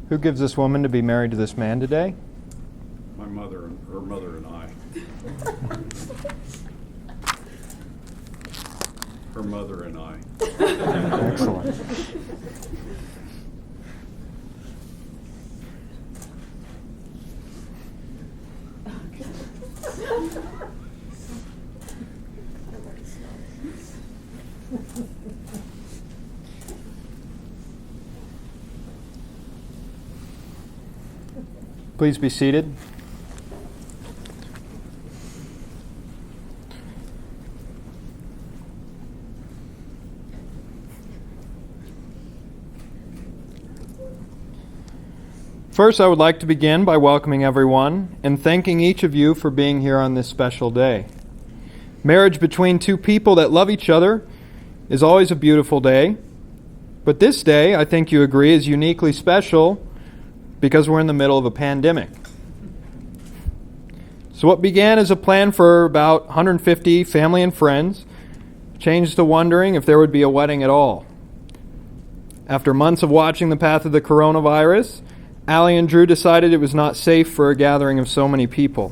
Who gives this woman to be married to this man today? My mother, her mother and I. Her mother and I. Excellent. Please be seated. First, I would like to begin by welcoming everyone and thanking each of you for being here on this special day. Marriage between two people that love each other is always a beautiful day, but this day, I think you agree, is uniquely special because we're in the middle of a pandemic. So what began as a plan for about 150 family and friends changed to wondering if there would be a wedding at all. After months of watching the path of the coronavirus, Allie and Drew decided it was not safe for a gathering of so many people.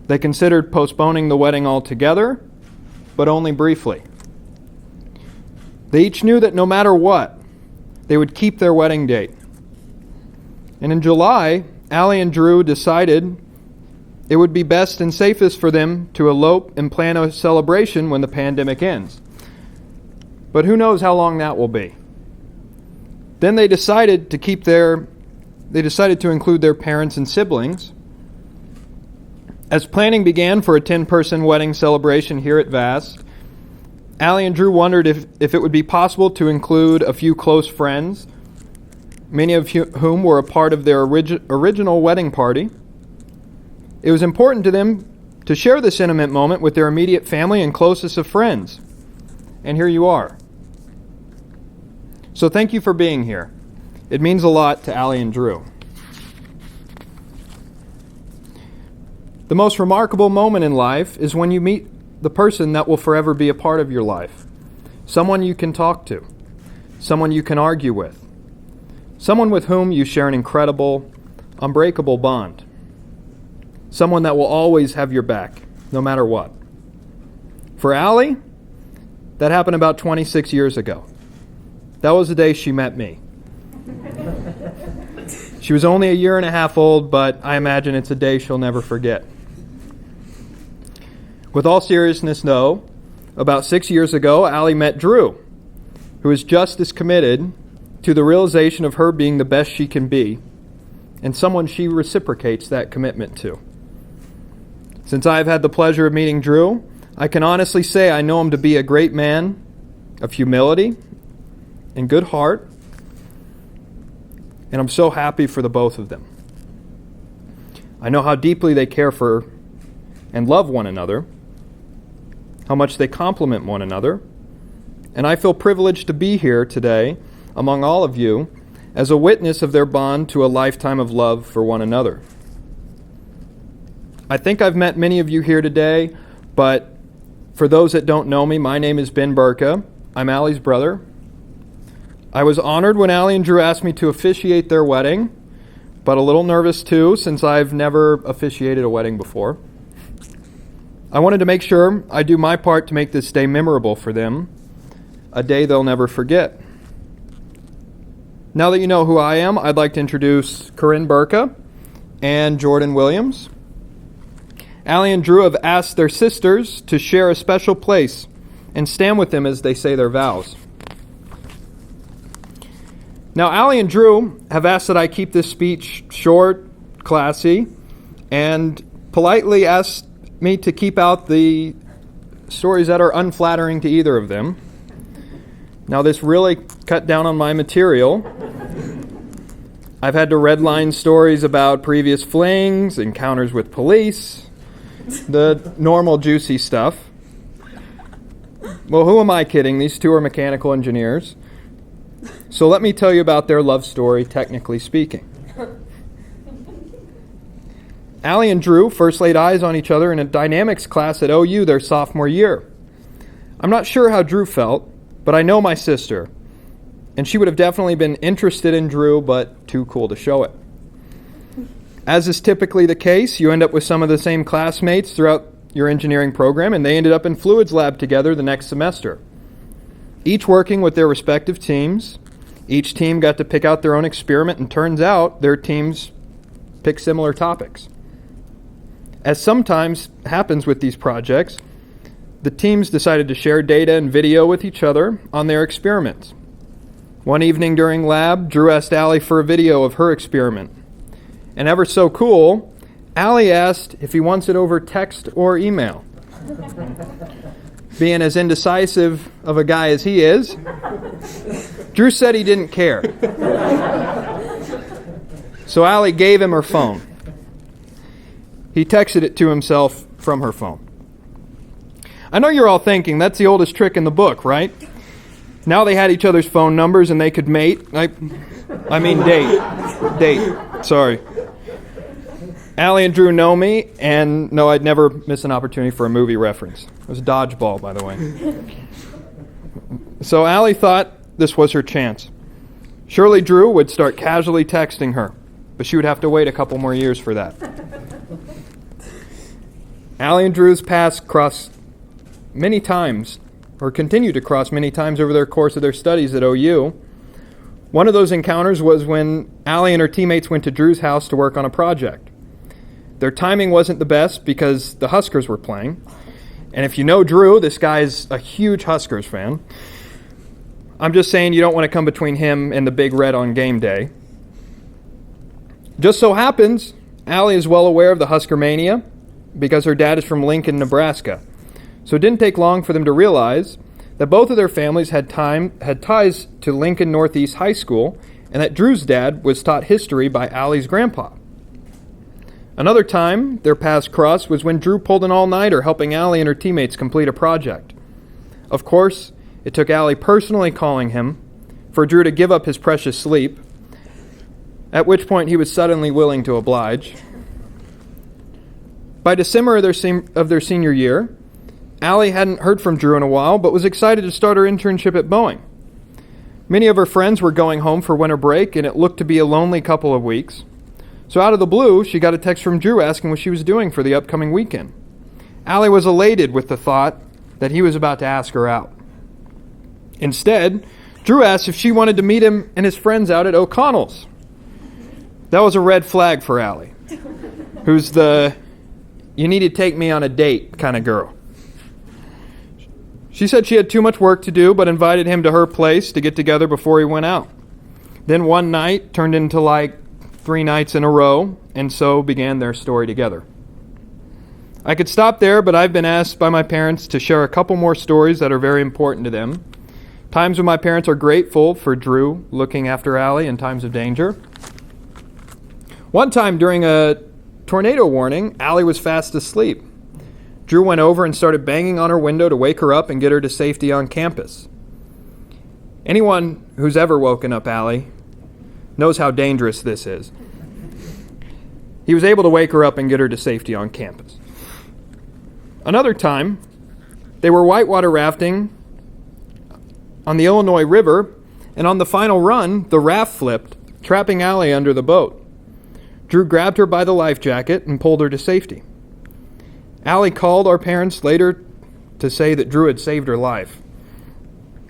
They considered postponing the wedding altogether, but only briefly. They each knew that no matter what, they would keep their wedding date. And in July, Allie and Drew decided it would be best and safest for them to elope and plan a celebration when the pandemic ends. But who knows how long that will be. Then they decided to include their parents and siblings. As planning began for a 10-person wedding celebration here at Vast, Allie and Drew wondered if it would be possible to include a few close friends, many of whom were a part of their original wedding party. It was important to them to share this intimate moment with their immediate family and closest of friends. And here you are. So thank you for being here. It means a lot to Allie and Drew. The most remarkable moment in life is when you meet the person that will forever be a part of your life. Someone you can talk to. Someone you can argue with. Someone with whom you share an incredible, unbreakable bond. Someone that will always have your back, no matter what. For Allie, that happened about 26 years ago. That was the day she met me. She was only a year and a half old, but I imagine it's a day she'll never forget. With all seriousness, though, about 6 years ago, Allie met Drew, who is just as committed to the realization of her being the best she can be, and someone she reciprocates that commitment to. Since I have had the pleasure of meeting Drew, I can honestly say I know him to be a great man of humility and good heart, and I'm so happy for the both of them. I know how deeply they care for and love one another, how much they complement one another, and I feel privileged to be here today among all of you as a witness of their bond to a lifetime of love for one another. I think I've met many of you here today, but for those that don't know me, my name is Ben Burka. I'm Allie's brother. I was honored when Allie and Drew asked me to officiate their wedding, but a little nervous too, since I've never officiated a wedding before. I wanted to make sure I do my part to make this day memorable for them, a day they'll never forget. Now that you know who I am, I'd like to introduce Corinne Burka and Jordan Williams. Allie and Drew have asked their sisters to share a special place and stand with them as they say their vows. Now, Allie and Drew have asked that I keep this speech short, classy, and politely asked me to keep out the stories that are unflattering to either of them. Now, this really cut down on my material. I've had to redline stories about previous flings, encounters with police, the normal juicy stuff. Well, who am I kidding? These two are mechanical engineers. So let me tell you about their love story, technically speaking. Allie and Drew first laid eyes on each other in a dynamics class at OU their sophomore year. I'm not sure how Drew felt, but I know my sister. and she would have definitely been interested in Drew, but too cool to show it. As is typically the case, you end up with some of the same classmates throughout your engineering program, and they ended up in fluids lab together the next semester. Each working with their respective teams. Each team got to pick out their own experiment, and turns out their teams pick similar topics. As sometimes happens with these projects, the teams decided to share data and video with each other on their experiments. One evening during lab, Drew asked Allie for a video of her experiment. And ever so cool, Allie asked if he wants it over text or email. Being as indecisive of a guy as he is, Drew said he didn't care. So Allie gave him her phone. He texted it to himself from her phone. I know you're all thinking, that's the oldest trick in the book, right? Now they had each other's phone numbers and they could mate. I mean date. Date. Sorry. Allie and Drew know me, and no, I'd never miss an opportunity for a movie reference. It was Dodgeball, by the way. So Allie thought this was her chance. Surely Drew would start casually texting her, but she would have to wait a couple more years for that. Allie and Drew's paths crossed many times, or continue to cross many times over their course of their studies at OU. One of those encounters was when Allie and her teammates went to Drew's house to work on a project. Their timing wasn't the best because the Huskers were playing. And if you know Drew, this guy's a huge Huskers fan. I'm just saying you don't want to come between him and the Big Red on game day. Just so happens, Allie is well aware of the Husker mania because her dad is from Lincoln, Nebraska. So it didn't take long for them to realize that both of their families had ties to Lincoln Northeast High School, and that Drew's dad was taught history by Allie's grandpa. Another time their paths crossed was when Drew pulled an all-nighter helping Allie and her teammates complete a project. Of course, it took Allie personally calling him for Drew to give up his precious sleep, at which point he was suddenly willing to oblige. By December of their senior year, Allie hadn't heard from Drew in a while, but was excited to start her internship at Boeing. Many of her friends were going home for winter break, and it looked to be a lonely couple of weeks. So out of the blue, she got a text from Drew asking what she was doing for the upcoming weekend. Allie was elated with the thought that he was about to ask her out. Instead, Drew asked if she wanted to meet him and his friends out at O'Connell's. That was a red flag for Allie, who's the "you need to take me on a date" kind of girl. She said she had too much work to do, but invited him to her place to get together before he went out. Then one night turned into like 3 nights in a row, and so began their story together. I could stop there, but I've been asked by my parents to share a couple more stories that are very important to them. Times when my parents are grateful for Drew looking after Allie in times of danger. One time during a tornado warning, Allie was fast asleep. Drew went over and started banging on her window to wake her up and get her to safety on campus. Anyone who's ever woken up Allie knows how dangerous this is. He was able to wake her up and get her to safety on campus. Another time, they were whitewater rafting on the Illinois River, and on the final run, the raft flipped, trapping Allie under the boat. Drew grabbed her by the life jacket and pulled her to safety. Allie called our parents later to say that Drew had saved her life.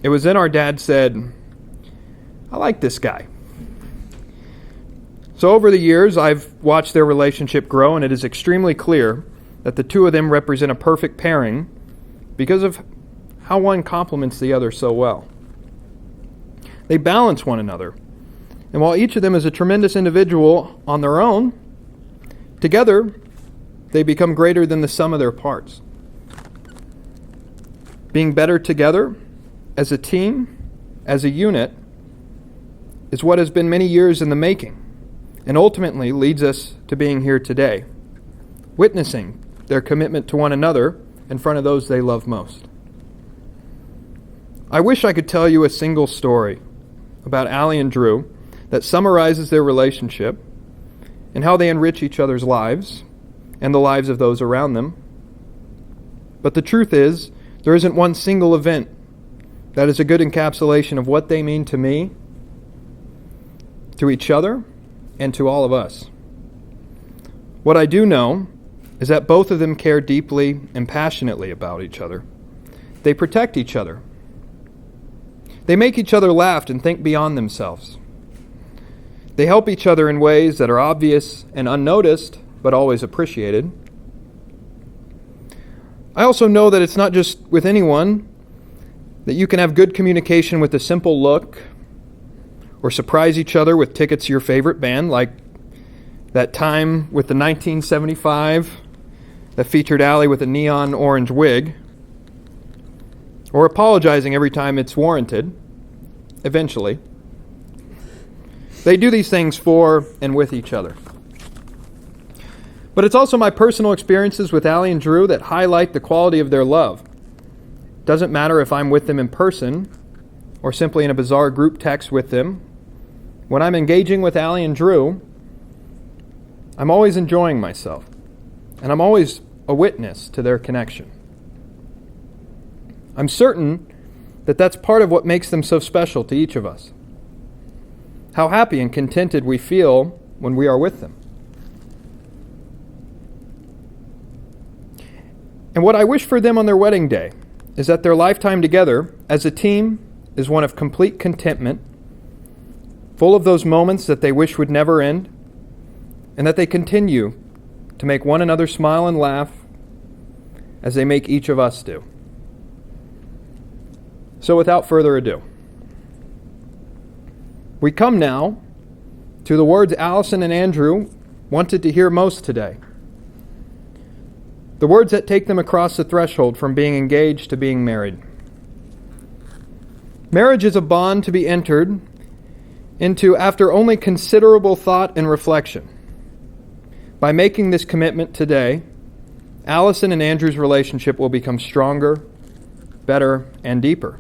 It was then our dad said, "I like this guy." So over the years, I've watched their relationship grow, and it is extremely clear that the two of them represent a perfect pairing because of how one complements the other so well. They balance one another, and while each of them is a tremendous individual on their own, together they become greater than the sum of their parts. Being better together, as a team, as a unit, is what has been many years in the making, and ultimately leads us to being here today, witnessing their commitment to one another in front of those they love most. I wish I could tell you a single story about Allie and Drew that summarizes their relationship and how they enrich each other's lives and the lives of those around them. But the truth is, there isn't one single event that is a good encapsulation of what they mean to me, to each other, and to all of us. What I do know is that both of them care deeply and passionately about each other. They protect each other. They make each other laugh and think beyond themselves. They help each other in ways that are obvious and unnoticed, but always appreciated. I also know that it's not just with anyone that you can have good communication with a simple look, or surprise each other with tickets to your favorite band, like that time with the 1975 that featured Allie with a neon orange wig, or apologizing every time it's warranted, eventually. They do these things for and with each other. But it's also my personal experiences with Allie and Drew that highlight the quality of their love. It doesn't matter if I'm with them in person or simply in a bizarre group text with them. When I'm engaging with Allie and Drew, I'm always enjoying myself, and I'm always a witness to their connection. I'm certain that that's part of what makes them so special to each of us. How happy and contented we feel when we are with them. And what I wish for them on their wedding day is that their lifetime together as a team is one of complete contentment, full of those moments that they wish would never end, and that they continue to make one another smile and laugh as they make each of us do. So without further ado, we come now to the words Allicyn and Andrew wanted to hear most today. The words that take them across the threshold from being engaged to being married. Marriage is a bond to be entered into after only considerable thought and reflection. By making this commitment today, Allicyn and Andrew's relationship will become stronger, better, and deeper.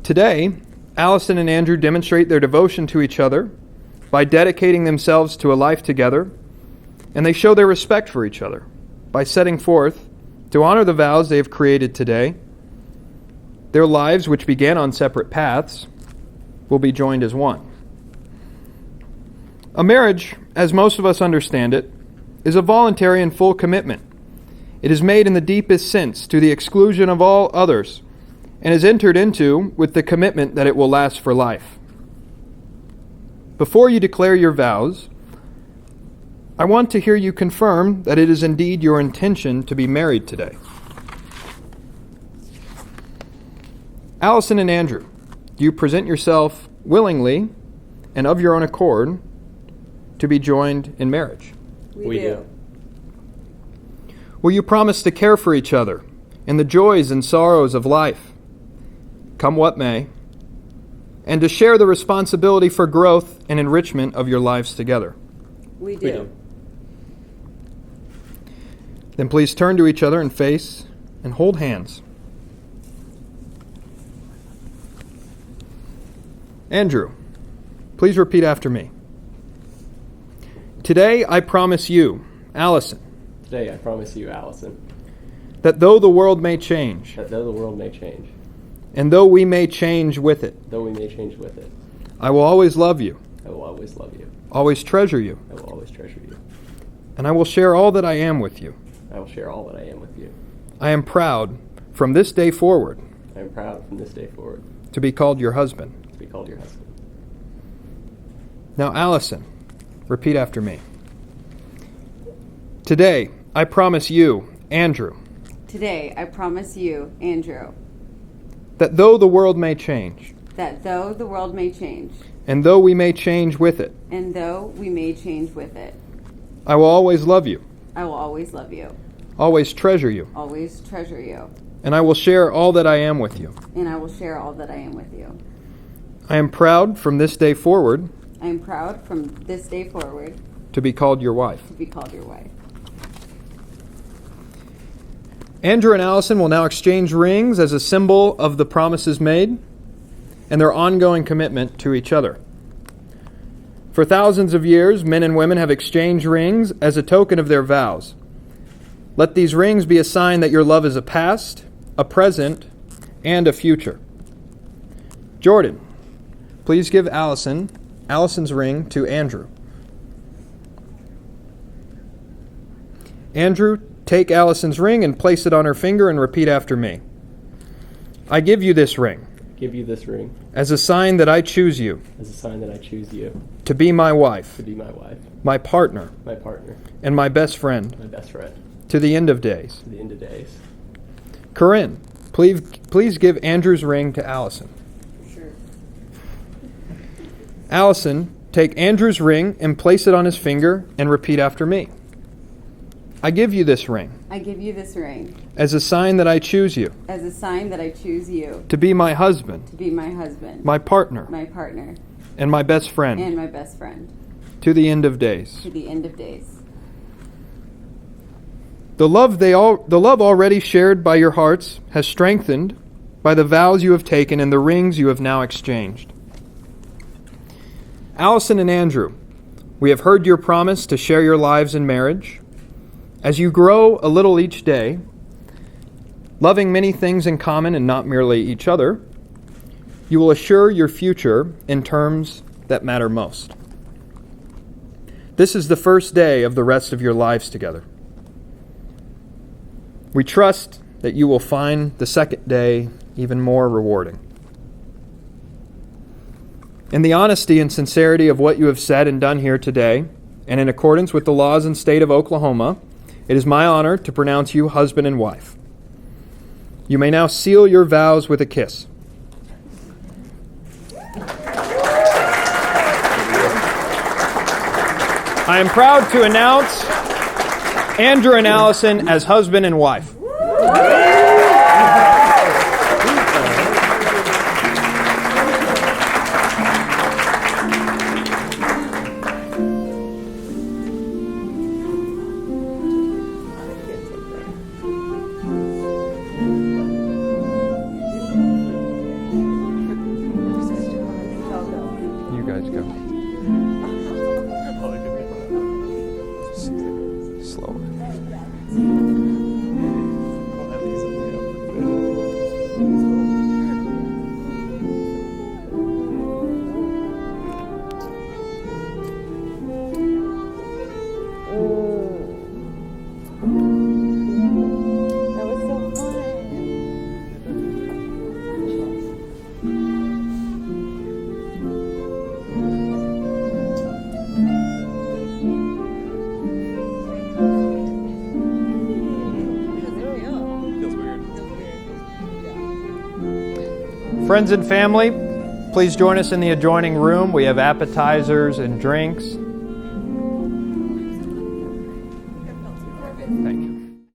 Today, Allicyn and Andrew demonstrate their devotion to each other by dedicating themselves to a life together, and they show their respect for each other by setting forth to honor the vows they have created today. Their lives, which began on separate paths, will be joined as one. A marriage, as most of us understand it, is a voluntary and full commitment. It is made in the deepest sense to the exclusion of all others, and is entered into with the commitment that it will last for life. Before you declare your vows, I want to hear you confirm that it is indeed your intention to be married today. Allicyn and Andrew, do you present yourself willingly and of your own accord to be joined in marriage? We do. Will you promise to care for each other in the joys and sorrows of life, come what may, and to share the responsibility for growth and enrichment of your lives together? We do. Then please turn to each other and face and hold hands. Andrew, please repeat after me. Today I promise you, Allicyn. Today I promise you, Allicyn. That though the world may change. That though the world may change. And though we may change with it. Though we may change with it. I will always love you. I will always love you. Always treasure you. I will always treasure you. And I will share all that I am with you. I will share all that I am with you. I am proud, from this day forward. I am proud from this day forward. To be called your husband. To be called your husband. Now, Allicyn, repeat after me. Today, I promise you, Andrew. Today, I promise you, Andrew. That though the world may change. That though the world may change. And though we may change with it. And though we may change with it. I will always love you. I will always love you. Always treasure you. Always treasure you. And I will share all that I am with you. And I will share all that I am with you. I am proud from this day forward. I am proud from this day forward. To be called your wife. To be called your wife. Andrew and Allicyn will now exchange rings as a symbol of the promises made and their ongoing commitment to each other. For thousands of years, men and women have exchanged rings as a token of their vows. Let these rings be a sign that your love is a past, a present, and a future. Jordan, please give Allison's ring to Andrew. Andrew, take Allison's ring and place it on her finger and repeat after me. I give you this ring Give you this ring as a sign that I choose you as a sign that I choose you to be my wife, to be my wife, my partner, my partner, and my best friend my best friend, to the end of days. to the end of days. Corinne, please give Andrew's ring to Allicyn. Sure. Allicyn, take Andrew's ring and place it on his finger and repeat after me. I give you this ring I give you this ring as a sign that I choose you as a sign that I choose you to be my husband, to be my husband, my partner, my partner, and my best friend and my best friend to the end of days. to the end of days. The love already shared by your hearts has strengthened by the vows you have taken and the rings you have now exchanged. Allicyn and Andrew, we have heard your promise to share your lives in marriage. As you grow a little each day, loving many things in common and not merely each other, you will assure your future in terms that matter most. This is the first day of the rest of your lives together. We trust that you will find the second day even more rewarding. In the honesty and sincerity of what you have said and done here today, and in accordance with the laws and state of Oklahoma, it is my honor to pronounce you husband and wife. You may now seal your vows with a kiss. I am proud to announce Andrew and Allicyn as husband and wife. You guys go. Slower. That was so fun. Friends and family, please join us in the adjoining room. We have appetizers and drinks.